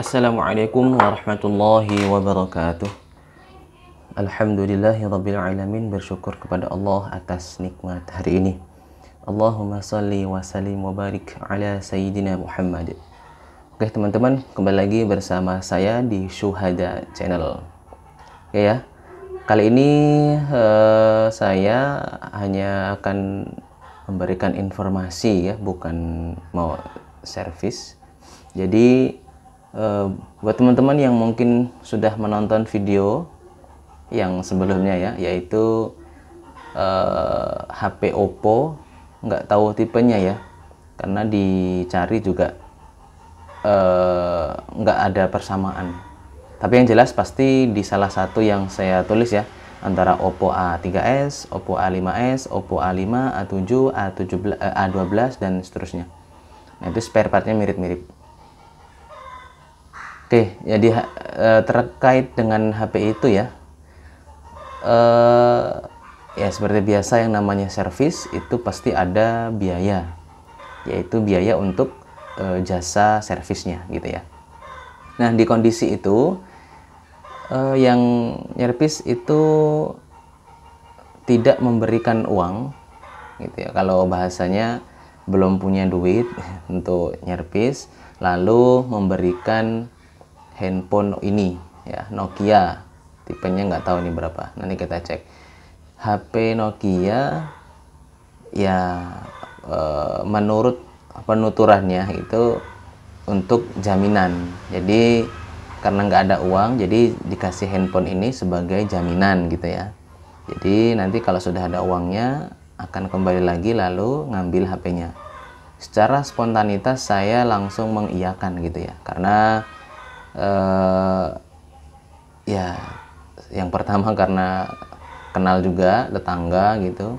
Assalamualaikum warahmatullahi wabarakatuh. Alhamdulillahirrabbilalamin. Bersyukur kepada Allah atas nikmat hari ini. Allahumma salli wa sallim wa barik ala Sayyidina Muhammad. Oke teman-teman, kembali lagi bersama saya di Syuhada Channel. Oke ya, kali ini saya hanya akan memberikan informasi ya, bukan mau servis. Jadi buat teman-teman yang mungkin sudah menonton video yang sebelumnya ya, yaitu HP Oppo, nggak tahu tipenya ya, karena dicari juga nggak ada persamaan. Tapi yang jelas pasti di salah satu yang saya tulis ya, antara Oppo A3s, Oppo A5s, Oppo A5, A7, A17, A12 dan seterusnya. Nah itu spare partnya mirip-mirip. Oke, jadi terkait dengan HP itu ya, ya seperti biasa yang namanya servis itu pasti ada biaya, yaitu biaya untuk jasa servisnya gitu ya. Nah di kondisi itu yang nyervis itu tidak memberikan uang gitu ya, kalau bahasanya belum punya duit untuk nyervis, lalu memberikan handphone ini ya, Nokia, tipenya nggak tahu ini berapa, nanti kita cek. HP Nokia ya menurut penuturannya itu untuk jaminan, jadi karena nggak ada uang jadi dikasih handphone ini sebagai jaminan gitu ya. Jadi nanti kalau sudah ada uangnya akan kembali lagi lalu ngambil HP-nya. Secara spontanitas saya langsung mengiyakan gitu ya, karena ya yang pertama karena kenal juga tetangga gitu,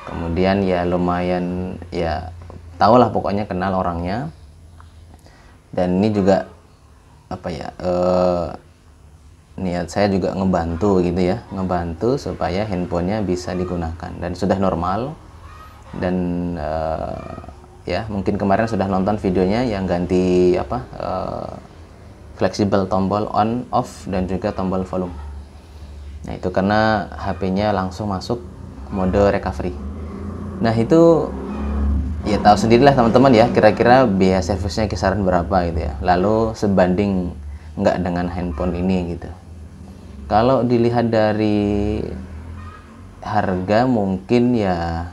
kemudian ya lumayan ya tahulah pokoknya kenal orangnya, dan ini juga apa ya, niat saya juga ngebantu gitu ya, ngebantu supaya handphonenya bisa digunakan dan sudah normal. Dan ya mungkin kemarin sudah nonton videonya yang ganti apa, fleksibel tombol on off dan juga tombol volume. Nah itu karena HP-nya langsung masuk mode recovery. Nah itu ya tahu sendirilah teman-teman ya, kira-kira biaya servisnya kisaran berapa gitu ya, lalu sebanding nggak dengan handphone ini gitu. Kalau dilihat dari harga mungkin ya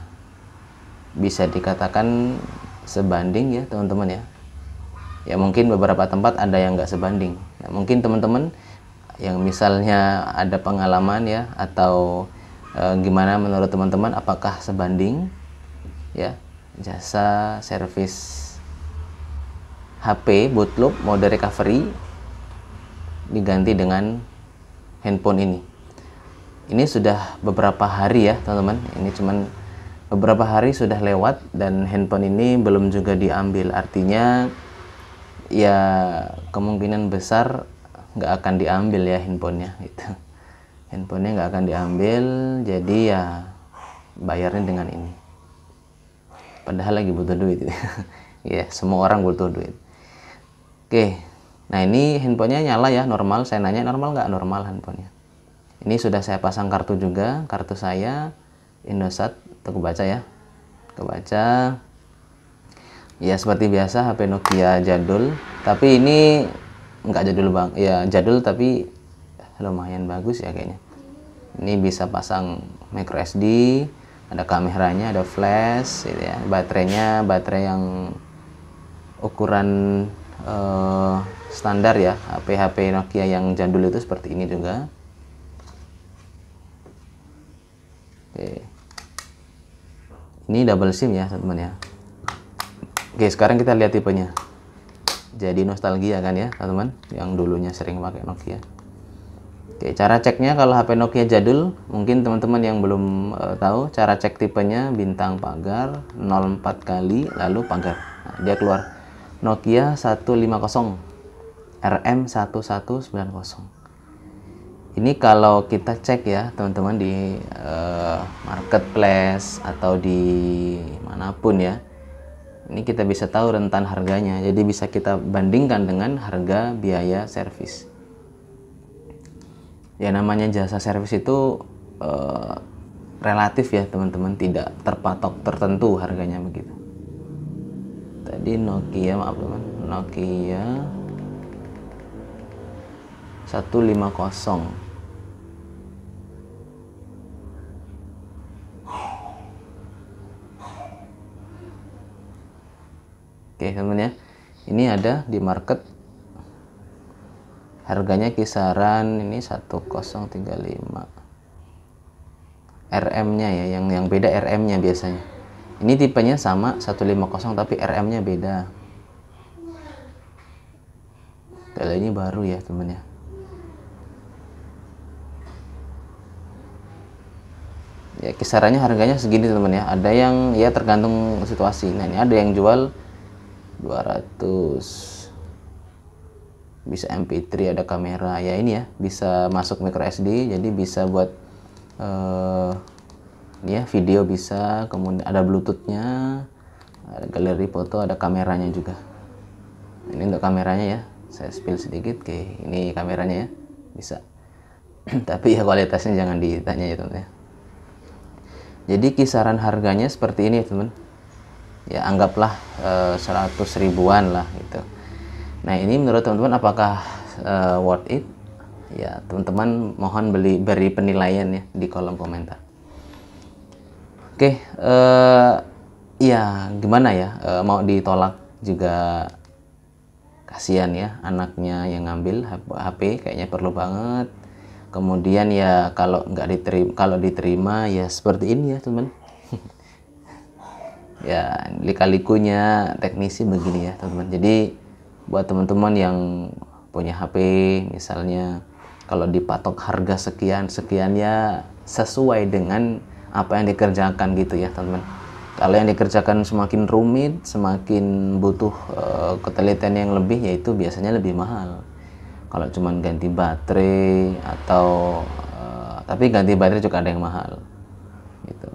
bisa dikatakan sebanding ya teman-teman ya. Ya mungkin beberapa tempat ada yang nggak sebanding. Nah, mungkin teman-teman yang misalnya ada pengalaman ya, atau gimana menurut teman-teman, apakah sebanding ya jasa servis HP boot loop mode recovery diganti dengan handphone ini. Ini sudah beberapa hari ya teman-teman, ini cuman beberapa hari sudah lewat dan handphone ini belum juga diambil, artinya ya kemungkinan besar nggak akan diambil ya handphonenya gitu. Handphonenya nggak akan diambil, jadi ya bayarnya dengan ini, padahal lagi butuh duit gitu. Ya semua orang butuh duit. Oke, nah ini handphonenya nyala ya, normal. Saya nanya normal nggak? Normal handphonenya. Ini sudah saya pasang kartu juga, kartu saya Indosat, tuh kebaca ya, kebaca. Ya seperti biasa HP Nokia jadul, tapi ini nggak jadul bang, ya jadul tapi lumayan bagus ya kayaknya. Ini bisa pasang micro SD, ada kameranya, ada flash gitu ya. Baterainya baterai yang ukuran standar ya, HP Nokia yang jadul itu seperti ini juga. Oke. Ini double SIM ya teman-teman ya. Oke, sekarang kita lihat tipenya. Jadi nostalgia kan ya teman-teman, yang dulunya sering pakai Nokia. Oke, cara ceknya kalau HP Nokia jadul, mungkin teman-teman yang belum tahu, cara cek tipenya bintang pagar 04 kali lalu pagar. Nah, dia keluar Nokia 150 RM1190. Ini kalau kita cek ya teman-teman di marketplace atau di manapun ya, Ini kita bisa tahu rentan harganya, jadi bisa kita bandingkan dengan harga biaya servis. Ya namanya jasa servis itu relatif ya teman-teman, tidak terpatok tertentu harganya begitu. Tadi Nokia, maaf teman, Nokia 150. Oke teman ya, ini ada di market harganya kisaran ini 1035. RM-nya ya, yang beda RM-nya biasanya. Ini tipenya sama 150 tapi RM-nya beda. Kalau ini baru ya teman ya. Ya kisarannya harganya segini teman ya. Ada yang ya tergantung situasi. Nah ini ada yang jual 200, bisa MP3, ada kamera ya, ini ya bisa masuk micro SD, jadi bisa buat ya video bisa, kemudian ada bluetoothnya, ada galeri foto, ada kameranya juga. Ini untuk kameranya ya, saya spill sedikit. Oke, ini kameranya ya, bisa. Tapi ya kualitasnya jangan ditanya ya teman ya. Jadi kisaran harganya seperti ini teman ya, anggaplah 100 ribuan lah gitu. Nah ini menurut teman-teman apakah worth it? Ya teman-teman mohon beri penilaian ya di kolom komentar. Oke, ya gimana ya, mau ditolak juga kasihan ya, anaknya yang ngambil HP kayaknya perlu banget. Kemudian ya kalau diterima ya seperti ini ya teman. Ya lika-likunya teknisi begini ya teman-teman. Jadi buat teman-teman yang punya HP misalnya, kalau dipatok harga sekian ya sesuai dengan apa yang dikerjakan gitu ya teman-teman. Kalau yang dikerjakan semakin rumit, semakin butuh ketelitian yang lebih, yaitu biasanya lebih mahal. Kalau cuman ganti baterai atau tapi ganti baterai juga ada yang mahal gitu.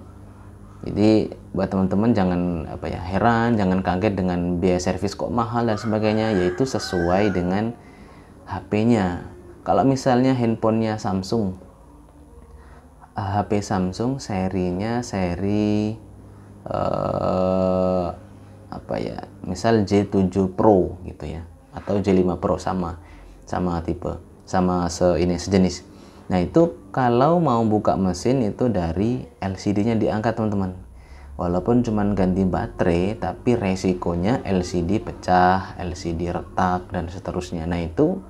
Jadi buat teman-teman jangan heran, jangan kaget dengan biaya servis kok mahal dan sebagainya, yaitu sesuai dengan HP-nya. Kalau misalnya handphonenya Samsung, HP Samsung serinya seri misal J7 Pro gitu ya, atau J5 Pro, sama tipe, sejenis. Nah itu kalau mau buka mesin itu dari LCD-nya diangkat teman-teman. Walaupun cuman ganti baterai, tapi resikonya LCD pecah, LCD retak dan seterusnya. Nah itu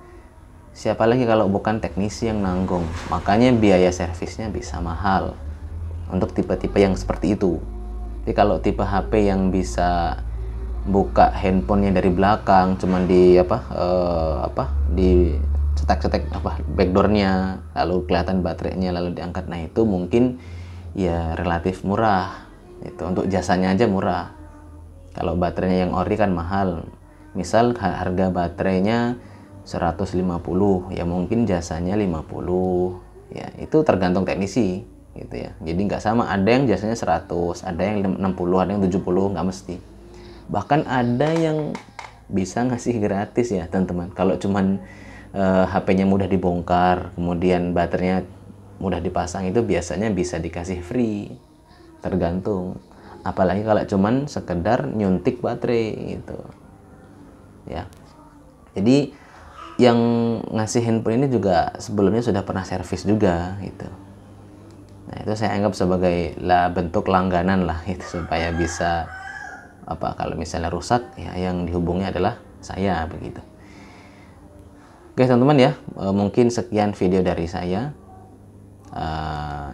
siapa lagi kalau bukan teknisi yang nanggung. Makanya biaya servisnya bisa mahal untuk tipe-tipe yang seperti itu. Tapi kalau tipe HP yang bisa buka handphonenya dari belakang, cuman di cetek backdoornya, lalu kelihatan baterainya, lalu diangkat, nah itu mungkin ya relatif murah. Itu untuk jasanya aja murah. Kalau baterainya yang ori kan mahal. Misal harga baterainya 150, ya mungkin jasanya 50. Ya itu tergantung teknisi gitu ya. Jadi nggak sama, ada yang jasanya 100, ada yang 60, ada yang 70, nggak mesti. Bahkan ada yang bisa ngasih gratis ya teman-teman. Kalau cuman HP-nya mudah dibongkar, kemudian baterainya mudah dipasang, itu biasanya bisa dikasih free, tergantung. Apalagi kalau cuman sekedar nyuntik baterai gitu ya. Jadi yang ngasih handphone ini juga sebelumnya sudah pernah servis juga gitu. Nah itu saya anggap sebagai bentuk langganan lah itu, supaya bisa kalau misalnya rusak ya yang dihubungi adalah saya begitu. Oke teman-teman ya, mungkin sekian video dari saya.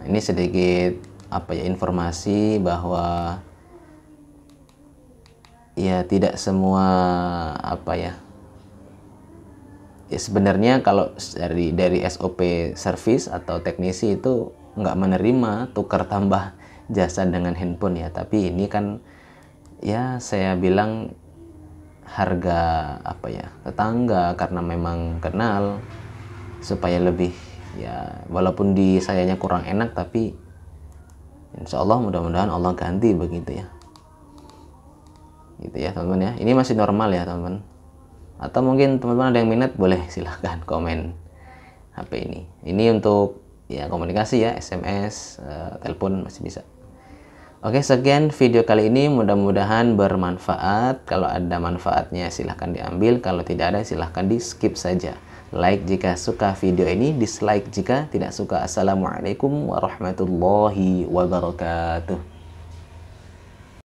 Ini sedikit informasi bahwa ya tidak semua ya sebenarnya kalau dari SOP service atau teknisi itu nggak menerima tukar tambah jasa dengan handphone ya. Tapi ini kan ya saya bilang harga tetangga, karena memang kenal, supaya lebih ya, walaupun di sayanya kurang enak, tapi insya Allah mudah-mudahan Allah ganti begitu ya. gitu ya teman-teman ya. Ini masih normal ya teman-teman. Atau mungkin teman-teman ada yang minat, boleh silahkan komen HP ini. Ini untuk ya komunikasi ya, SMS, telepon masih bisa. Oke, sekian video kali ini, mudah-mudahan bermanfaat. Kalau ada manfaatnya silahkan diambil, kalau tidak ada silahkan di skip saja. Like jika suka video ini, dislike jika tidak suka. Assalamualaikum warahmatullahi wabarakatuh.